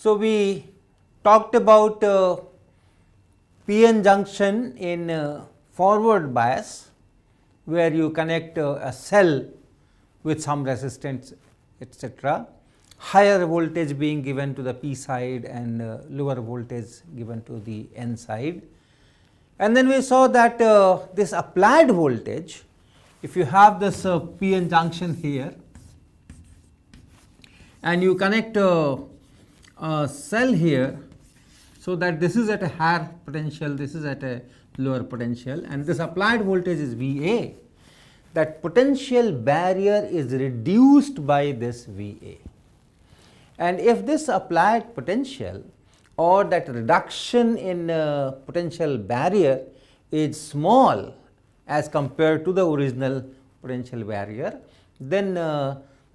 So, we talked about PN junction in forward bias, where you connect a cell with some resistance etc., higher voltage being given to the P side and lower voltage given to the N side. And then we saw that this applied voltage, if you have this PN junction here and you connect a cell here, so that this is at a higher potential, this is at a lower potential, and this applied voltage is VA, that potential barrier is reduced by this VA. And if this applied potential or that reduction in potential barrier is small as compared to the original potential barrier, then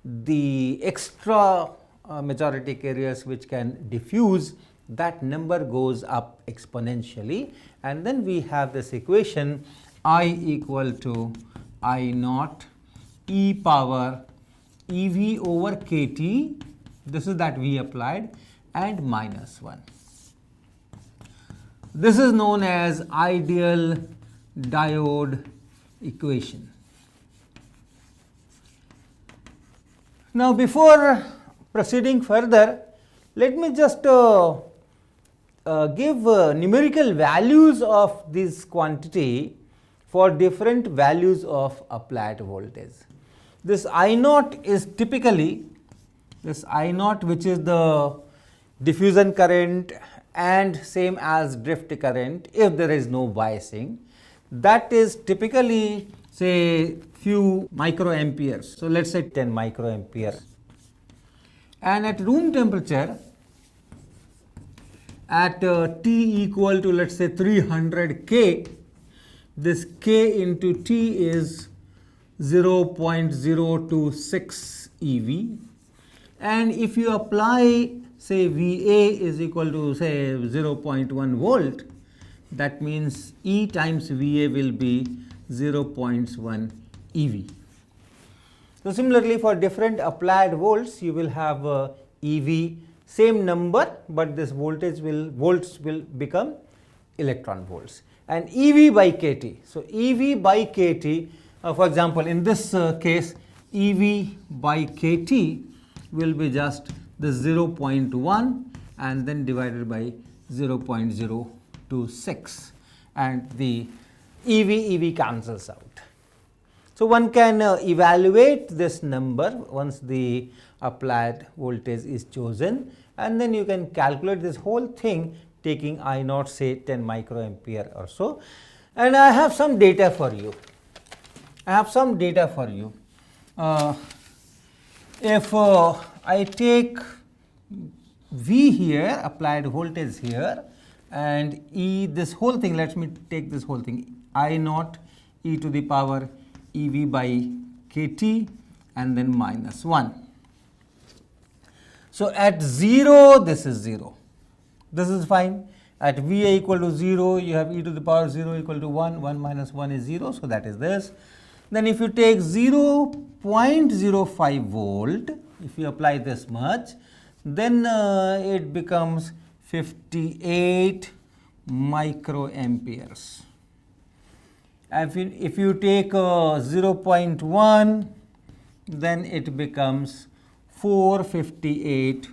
the extra majority carriers which can diffuse, that number goes up exponentially, and then we have this equation I equal to I naught e power EV over KT, this is that V applied, and minus 1. This is known as ideal diode equation. Now, before proceeding further, let me just give numerical values of this quantity for different values of applied voltage. This I naught is typically this I naught, which is the diffusion current and same as drift current if there is no biasing, that is typically say few microamperes. So, let us say 10 microampere, and at room temperature at T equal to let us say 300 K, this K into T is 0.026 EV, and if you apply say VA is equal to say 0.1 volt, that means E times VA will be 0.1 EV. So, similarly for different applied volts you will have EV same number, but this voltage will volts will become electron volts, and EV by KT. So, EV by KT for example, in this case EV by KT will be just the 0.1 and then divided by 0.026, and the EV cancels out. So, one can evaluate this number once the applied voltage is chosen, and then you can calculate this whole thing taking I naught say 10 microampere or so. And I have some data for you. If I take V here, applied voltage here, and E this whole thing, let me take this whole thing, I naught e to the power EV by KT and then minus 1. So, at 0 this is 0, this is fine. At VA equal to 0 you have e to the power 0 equal to 1, 1 minus 1 is 0, so that is this. Then if you take 0.05 volt, if you apply this much, then it becomes 58 microamperes. If you take 0.1, then it becomes 458.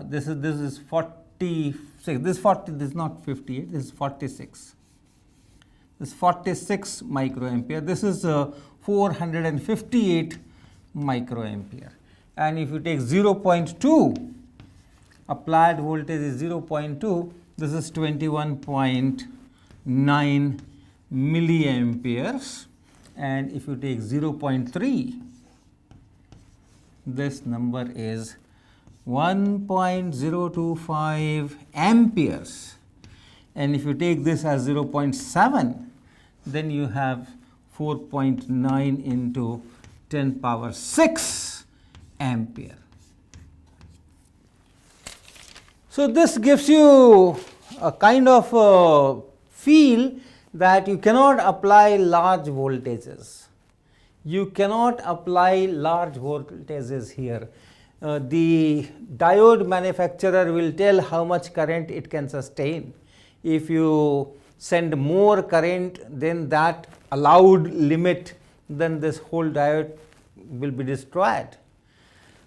This is 46. This is not 58. This is 46. This is 46 microampere. This is 458 microampere. And if you take 0.2, applied voltage is 0.2. This is 21.9 milliamperes. And if you take 0.3, this number is 1.025 amperes. And if you take this as 0.7, then you have 4.9 into 10 power 6 ampere. So, this gives you a kind of feel that you cannot apply large voltages. You cannot apply large voltages here. the diode manufacturer will tell how much current it can sustain. If you send more current than that allowed limit, then this whole diode will be destroyed.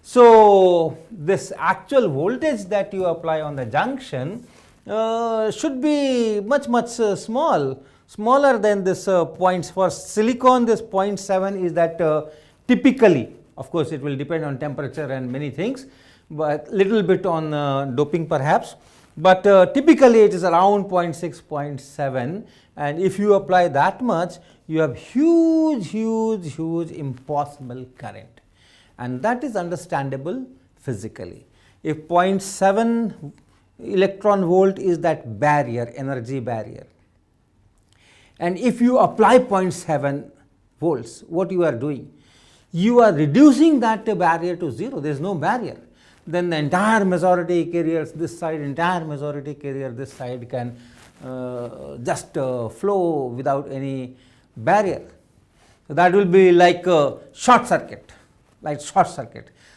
So, this actual voltage that you apply on the junction should be much smaller than this points. For silicon, this 0.7 is that typically, of course, it will depend on temperature and many things, but little bit on doping perhaps, but typically it is around 0.6, 0.7, and if you apply that much, you have huge impossible current. And that is understandable physically. If 0.7 electron volt is that barrier, energy barrier, and if you apply 0.7 volts, what you are doing? You are reducing that barrier to 0, there is no barrier. Then the entire majority carriers this side, entire majority carrier this side can just flow without any barrier. So, that will be like a short circuit.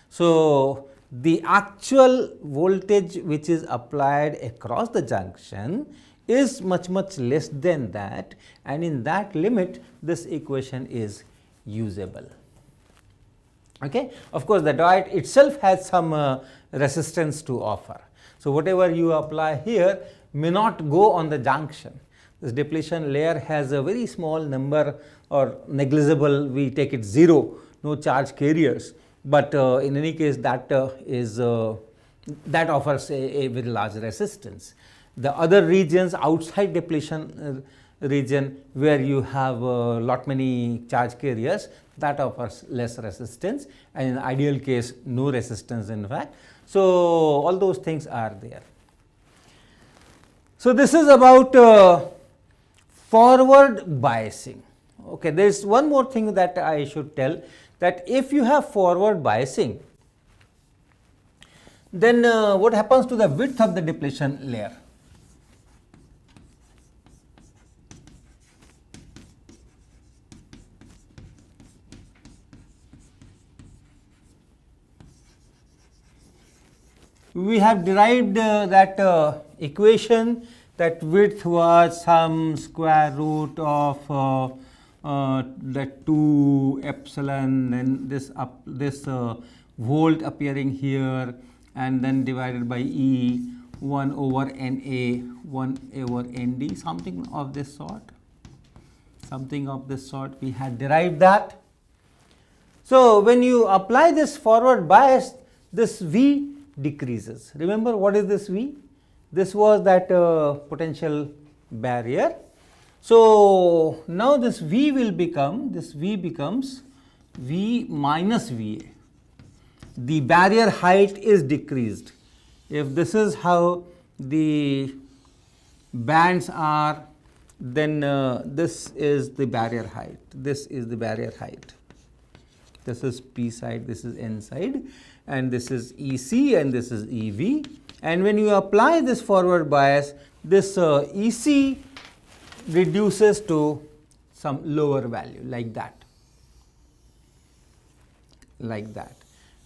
So, the actual voltage which is applied across the junction is much less than that, and in that limit this equation is usable. Okay. Of course, the diode itself has some resistance to offer. So, whatever you apply here may not go on the junction. This depletion layer has a very small number or negligible, we take it 0, no charge carriers, but in any case that that offers a very large resistance. The other regions outside depletion region where you have lot many charge carriers, that offers less resistance, and in ideal case no resistance in fact. So, all those things are there. So, this is about forward biasing. Okay, there is one more thing that I should tell, that if you have forward biasing, then what happens to the width of the depletion layer? We have derived that equation, that width was some square root of that 2 epsilon, then this volt appearing here, and then divided by E 1 over NA 1 over ND, something of this sort. We had derived that. So, when you apply this forward bias, this V decreases. Remember what is this V? This was that potential barrier. So, now this V will become, this V becomes V minus VA. The barrier height is decreased. If this is how the bands are, then this is the barrier height, this is the barrier height. This is P side, this is N side, and this is EC and this is EV. And when you apply this forward bias, this EC reduces to some lower value like that,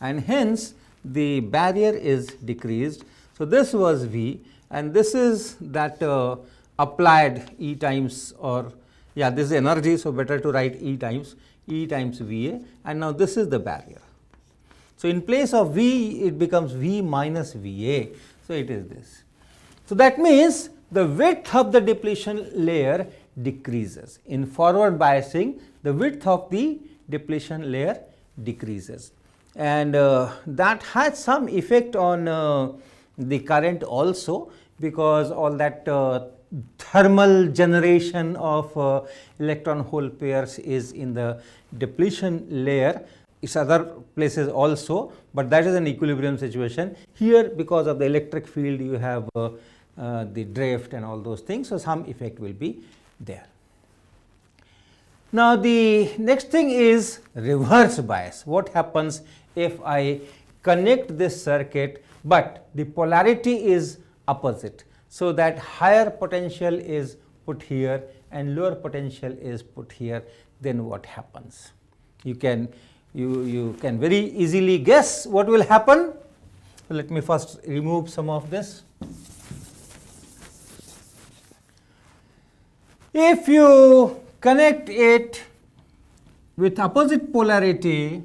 and hence the barrier is decreased. So, this was V, and this is that applied E times, or this is energy. So, better to write E times VA, and now this is the barrier. So, in place of V it becomes V minus VA. So, it is this. So, that means the width of the depletion layer decreases. In forward biasing, the width of the depletion layer decreases, and that has some effect on the current also, because all that thermal generation of electron hole pairs is in the depletion layer. It's other places also, but that is an equilibrium situation. Here, because of the electric field, you have the drift and all those things, so some effect will be there. Now, the next thing is reverse bias. What happens if I connect this circuit, but the polarity is opposite, so that higher potential is put here and lower potential is put here, then what happens? You can You can very easily guess what will happen. So let me first remove some of this. If you connect it with opposite polarity,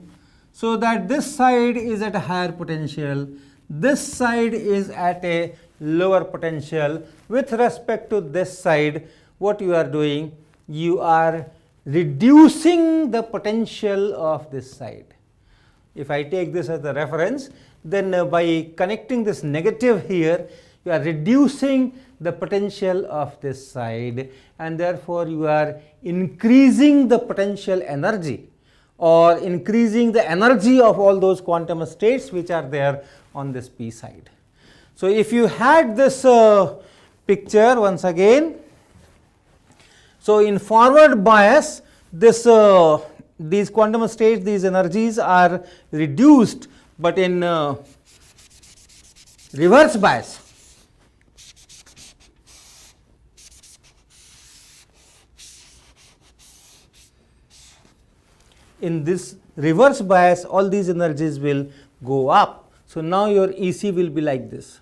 so that this side is at a higher potential, this side is at a lower potential, with respect to this side, what you are doing, you are reducing the potential of this side. If I take this as a reference, then by connecting this negative here, you are reducing the potential of this side, and therefore you are increasing the potential energy or increasing the energy of all those quantum states which are there on this p side. So if you had this picture once again, so in forward bias, this these quantum states, these energies are reduced, but in reverse bias, in this reverse bias, all these energies will go up. So now your EC will be like this.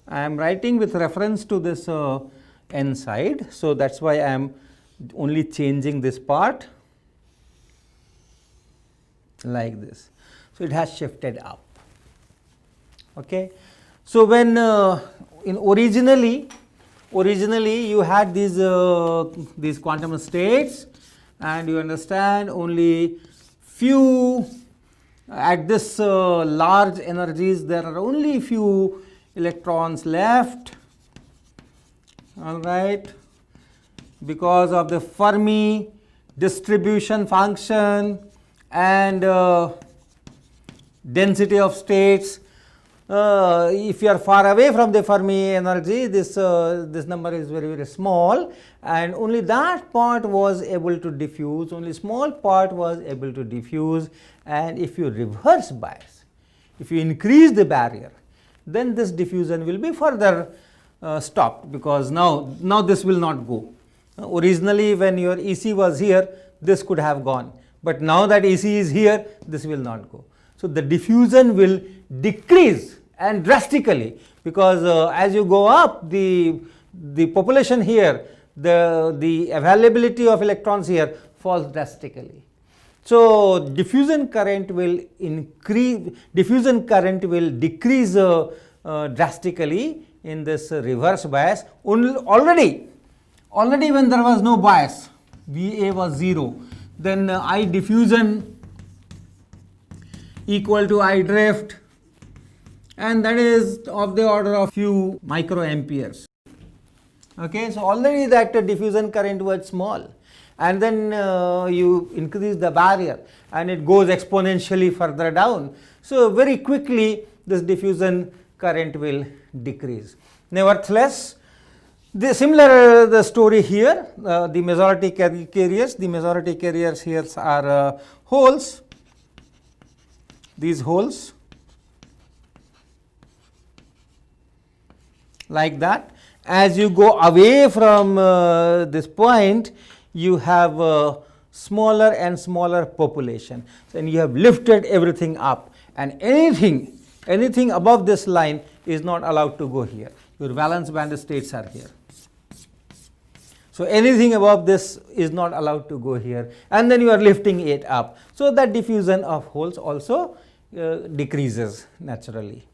I am writing with reference to this n side, so that is why I am only changing this part like this. So it has shifted up. Okay. So when in originally you had these quantum states, and you understand only few at this large energies, there are only few electrons left, all right, because of the Fermi distribution function and density of states. If you are far away from the Fermi energy, this number is very, very small, and only that part was able to diffuse, only small part was able to diffuse. And if you reverse bias, if you increase the barrier, then this diffusion will be further stopped, because now this will not go. Originally when your EC was here, this could have gone, but now that EC is here, this will not go. So the diffusion will decrease, and drastically, because as you go up, the population here, the availability of electrons here falls drastically. So diffusion current will decrease drastically in this reverse bias. Already when there was no bias, VA was 0, then I diffusion equal to I drift, and that is of the order of few microamperes. Okay, so already that diffusion current was small, and then you increase the barrier and it goes exponentially further down. So very quickly this diffusion current will decrease. Nevertheless, the story here, the majority carriers here are holes, these holes like that. As you go away from this point, you have smaller and smaller population, and you have lifted everything up, and anything above this line is not allowed to go here. Your valence band states are here. So anything above this is not allowed to go here, and then you are lifting it up. So that diffusion of holes also decreases naturally.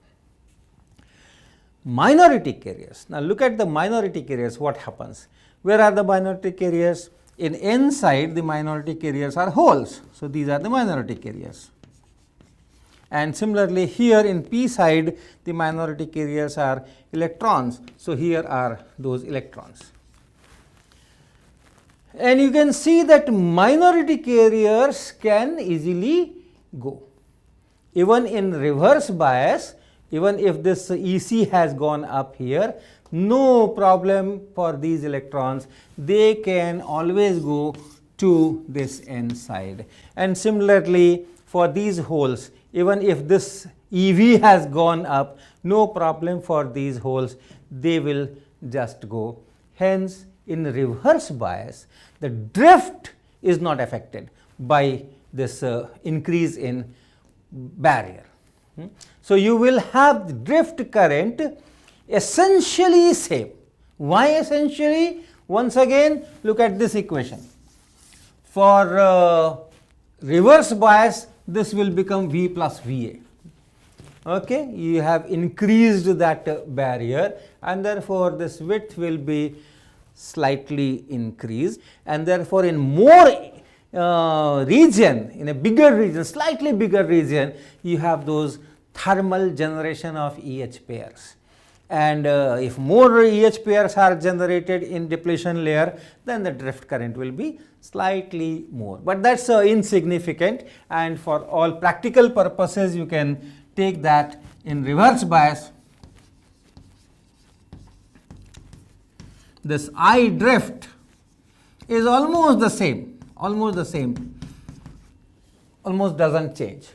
Minority carriers. Now look at the minority carriers, what happens? Where are the minority carriers? In n side, the minority carriers are holes. So these are the minority carriers. And similarly here in p side, the minority carriers are electrons. So here are those electrons. And you can see that minority carriers can easily go. Even in reverse bias, even if this EC has gone up here, no problem for these electrons, they can always go to this n side. And similarly for these holes, even if this EV has gone up, no problem for these holes, they will just go. Hence in reverse bias, the drift is not affected, by this increase in barrier. So, you will have the drift current essentially same. Why essentially? Once again look at this equation. For reverse bias, this will become V plus VA. Okay, you have increased that barrier, and therefore this width will be slightly increased, and therefore in more region, in a bigger region, slightly bigger region, you have those thermal generation of EH pairs. And if more EH pairs are generated in depletion layer, then the drift current will be slightly more. But that is insignificant, and for all practical purposes you can take that in reverse bias. This I drift is almost the same, almost does not change.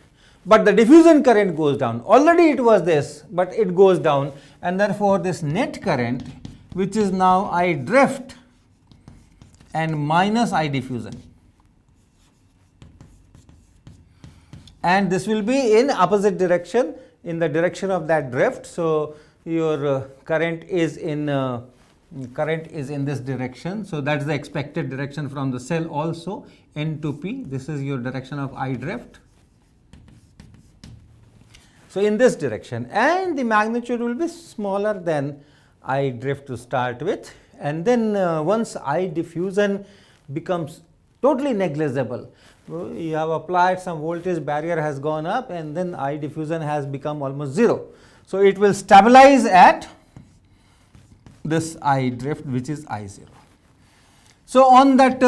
But the diffusion current goes down. Already it was this, but it goes down, and therefore this net current, which is now I drift and minus I diffusion, and this will be in opposite direction, in the direction of that drift. So, your current is in this direction. So, that is the expected direction from the cell also, N to P. This is your direction of I drift. So, in this direction, and the magnitude will be smaller than I drift to start with, and then once I diffusion becomes totally negligible, you have applied some voltage, barrier has gone up, and then I diffusion has become almost 0. So, it will stabilize at this I drift, which is I0. So, on that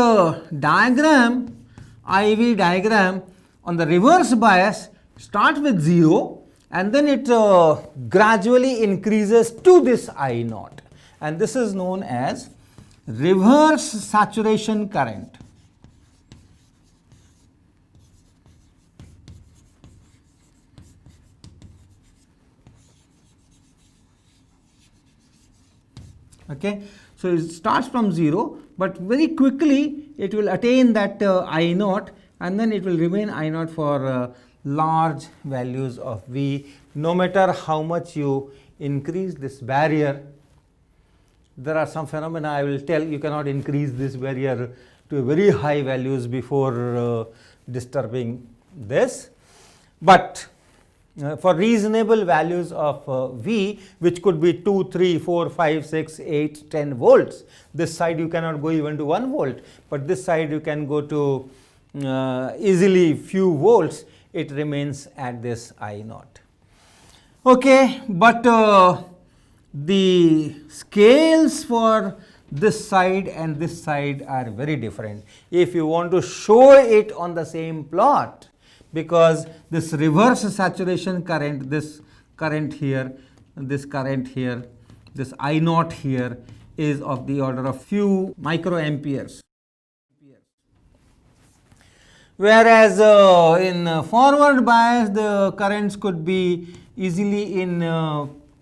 diagram, IV diagram, on the reverse bias, start with 0, and then it gradually increases to this I naught, and this is known as reverse saturation current. Okay. So, it starts from 0, but very quickly it will attain that I naught, and then it will remain I naught for large values of V. No matter how much you increase this barrier, there are some phenomena I will tell, you cannot increase this barrier to very high values before disturbing this. But for reasonable values of V, which could be 2, 3, 4, 5, 6, 8, 10 volts, this side you cannot go even to 1 volt, but this side you can go to easily few volts, it remains at this I naught. Okay, but the scales for this side and this side are very different. If you want to show it on the same plot, because this reverse saturation current, this current here, this current here, this I naught here is of the order of few microamperes. Whereas in forward bias, the currents could be easily in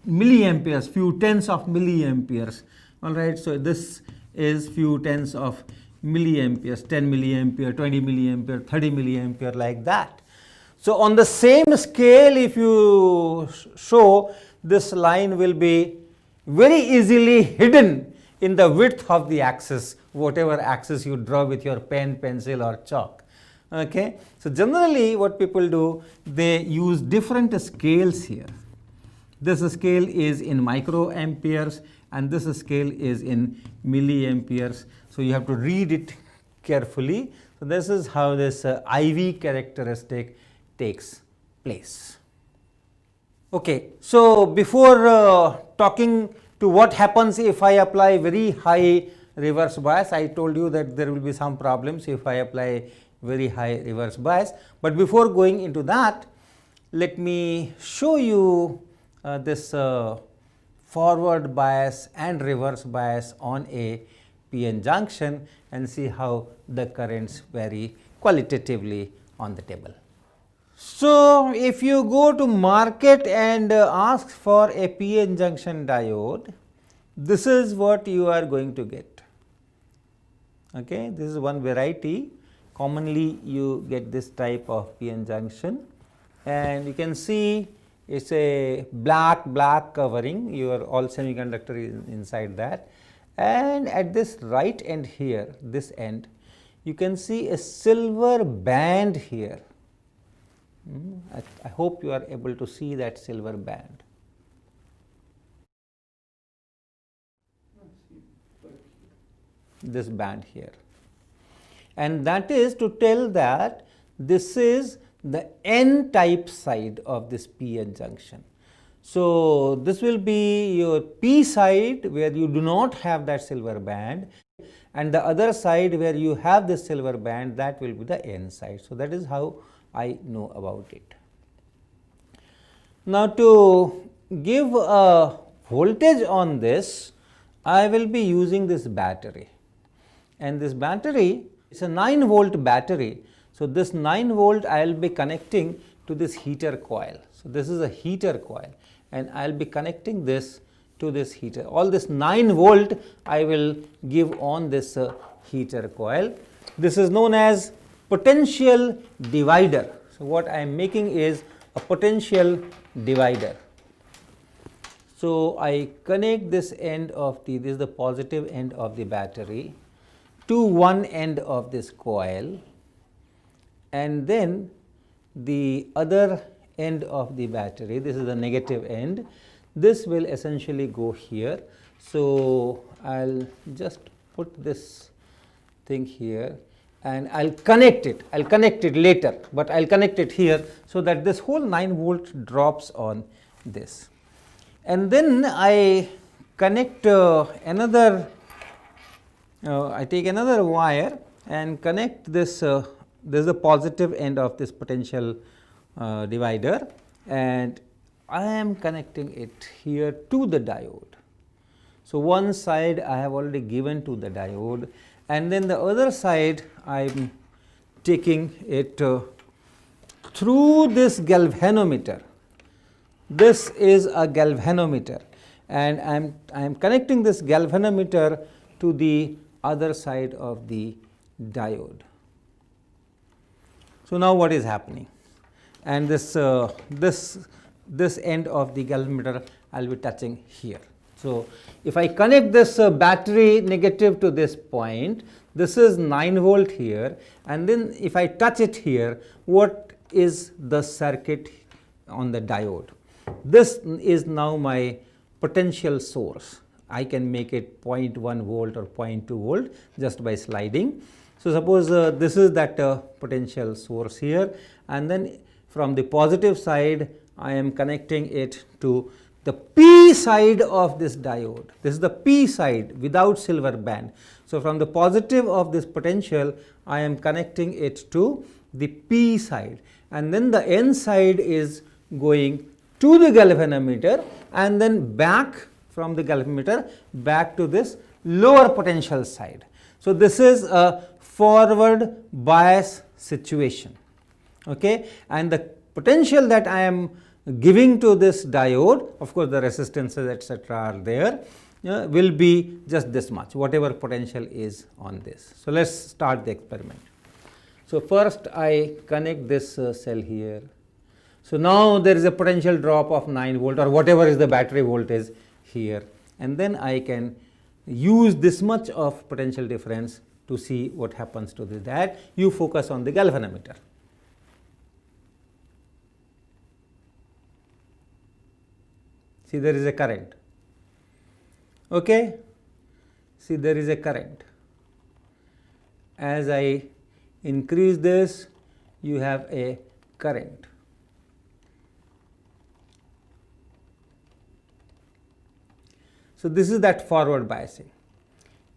milliamperes, few tens of milliamperes. All right. So, this is few tens of milliamperes, 10 milliampere, 20 milliampere, 30 milliampere, like that. So, on the same scale, if you show, this line will be very easily hidden in the width of the axis, whatever axis you draw with your pen, pencil or chalk. Okay. So, generally what people do, they use different scales here. This scale is in microamperes and this scale is in milliamperes. So, you have to read it carefully. So, this is how this IV characteristic takes place. Okay. So, before talking to what happens if I apply very high reverse bias, I told you that there will be some problems if I apply very high reverse bias. But before going into that, let me show you this forward bias and reverse bias on a PN junction and see how the currents vary qualitatively on the table. So, if you go to market and ask for a PN junction diode, this is what you are going to get. Okay. This is one variety, commonly you get this type of p-n junction, and you can see it is a black covering, your all semiconductor is inside that, and at this right end here, this end, you can see a silver band here. I hope you are able to see that silver band. This band here, and that is to tell that this is the n type side of this p-n junction. So, this will be your p side where you do not have that silver band, and the other side where you have this silver band, that will be the n side. So, that is how I know about it. Now, to give a voltage on this, I will be using this battery, and this battery is a 9 volt battery. So, this 9 volt I will be connecting to this heater coil. So, this is a heater coil, and I will be connecting this to this heater. All this 9 volt I will give on this heater coil. This is known as potential divider. So, what I am making is a potential divider. So, I connect this end of this is the positive end of the battery to one end of this coil, and then the other end of the battery, this is the negative end, this will essentially go here. So, I will just put this thing here and I will connect it, later, but I will connect it here, so that this whole 9 volt drops on this. And then I connect another, I take another wire and connect this, this is the positive end of this potential divider, and I am connecting it here to the diode. So, one side I have already given to the diode, and then the other side I am taking it through this galvanometer. This is a galvanometer, and I am connecting this galvanometer to the other side of the diode. So, now what is happening? And this this end of the galvanometer I will be touching here. So, if I connect this battery negative to this point, this is 9 volt here, and then if I touch it here, what is the circuit on the diode? This is now my potential source. I can make it 0.1 volt or 0.2 volt just by sliding. So, suppose this is that potential source here, and then from the positive side I am connecting it to the p side of this diode. This is the p side without silver band. So, from the positive of this potential I am connecting it to the p side, and then the n side is going to the galvanometer, and then back from the galvanometer back to this lower potential side. So, this is a forward bias situation, okay, and the potential that I am giving to this diode, of course, the resistances etc. are there, will be just this much, whatever potential is on this. So, let us start the experiment. So, first I connect this cell here. So, now there is a potential drop of 9 volt or whatever is the battery voltage here, and then I can use this much of potential difference to see what happens to this. That you focus on the galvanometer. See, there is a current, okay. See, there is a current. As I increase this, you have a current. So, this is that forward biasing,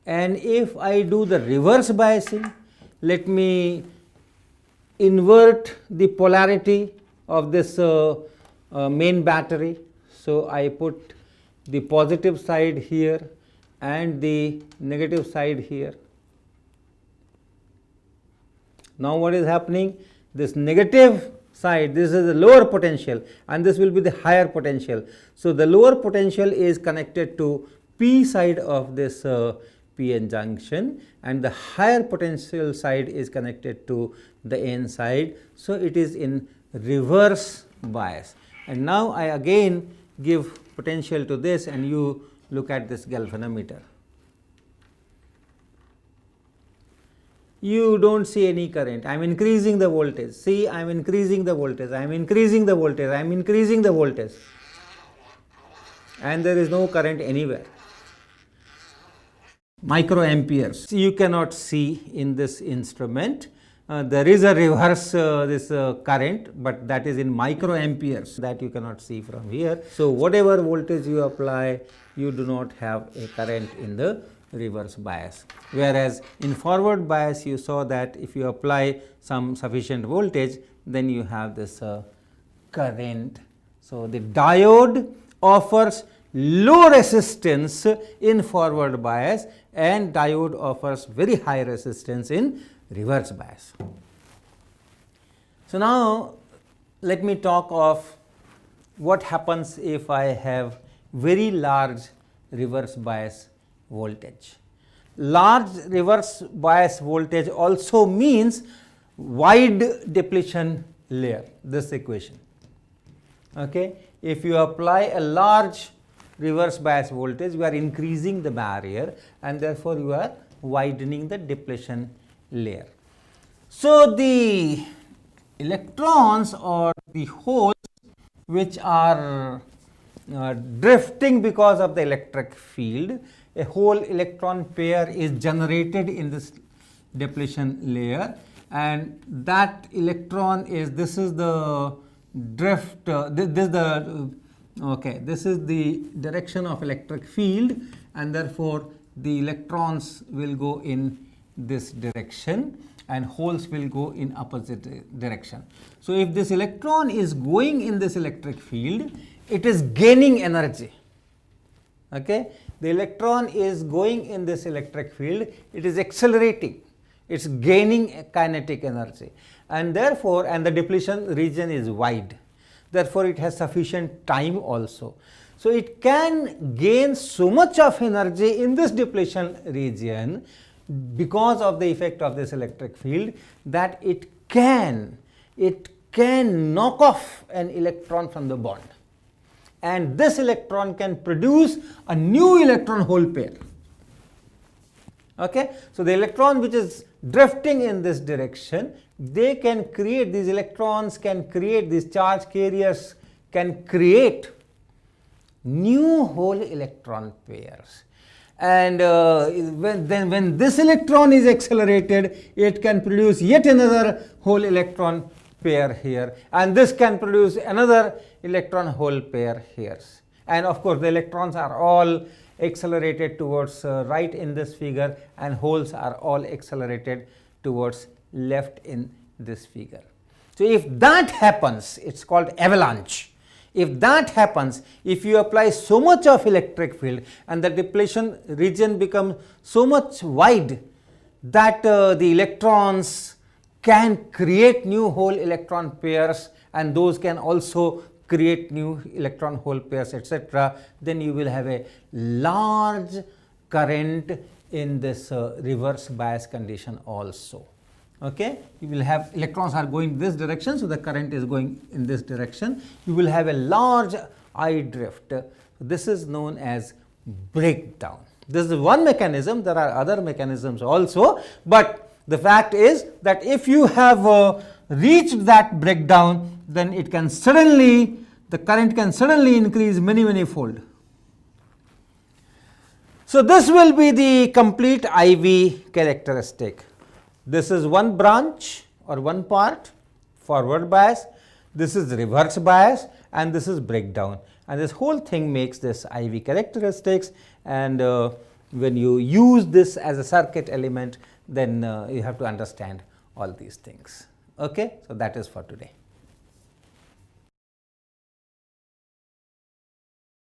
and if I do the reverse biasing, let me invert the polarity of this main battery. So, I put the positive side here and the negative side here. Now, what is happening? This negative side, this is the lower potential and this will be the higher potential. So, the lower potential is connected to p side of this p-n junction, and the higher potential side is connected to the n side. So, it is in reverse bias. And now, I again give potential to this, and you look at this galvanometer. You do not see any current. I am increasing the voltage. See, I am increasing the voltage, I am increasing the voltage, I am increasing the voltage, and there is no current anywhere. Microamperes you cannot see in this instrument. There is a reverse current, but that is in microamperes, that you cannot see from here. So, whatever voltage you apply, you do not have a current in the reverse bias, whereas in forward bias you saw that if you apply some sufficient voltage, then you have this current. So, the diode offers low resistance in forward bias, and diode offers very high resistance in reverse bias. So, now let me talk of what happens if I have very large reverse bias voltage. Large reverse bias voltage also means wide depletion layer, this equation. Okay. If you apply a large reverse bias voltage, you are increasing the barrier, and therefore, you are widening the depletion layer. So, the electrons or the holes which are drifting because of the electric field, a whole electron pair is generated in this depletion layer, and that electron is, this is the drift, this is the direction of electric field, and therefore, the electrons will go in this direction and holes will go in opposite direction. So, if this electron is going in this electric field, it is gaining energy. Okay. The electron is going in this electric field, it is accelerating, it is gaining kinetic energy, and therefore, and the depletion region is wide. Therefore, it has sufficient time also. So, it can gain so much of energy in this depletion region because of the effect of this electric field, that it can knock off an electron from the bond, and this electron can produce a new electron hole pair. Okay. So, the electron which is drifting in this direction, they can create, these electrons can create, these charge carriers can create new whole electron pairs, and when this electron is accelerated, it can produce yet another whole electron pair here, and this can produce another electron hole pair here. And of course, the electrons are all accelerated towards right in this figure, and holes are all accelerated towards left in this figure. So, if that happens, it is called avalanche. If that happens, if you apply so much of electric field and the depletion region becomes so much wide that the electrons can create new whole electron pairs, and those can also create new electron hole pairs, etc., then you will have a large current in this reverse bias condition also. Okay. You will have electrons are going this direction, so the current is going in this direction. You will have a large I drift. This is known as breakdown. This is one mechanism. There are other mechanisms also, but the fact is that if you have reached that breakdown, then it can suddenly, the current can suddenly increase many fold. So, this will be the complete IV characteristic. This is one branch or one part, forward bias, this is reverse bias, and this is breakdown, and this whole thing makes this IV characteristics. And when you use this as a circuit element, then you have to understand all these things. Okay? So, that is for today.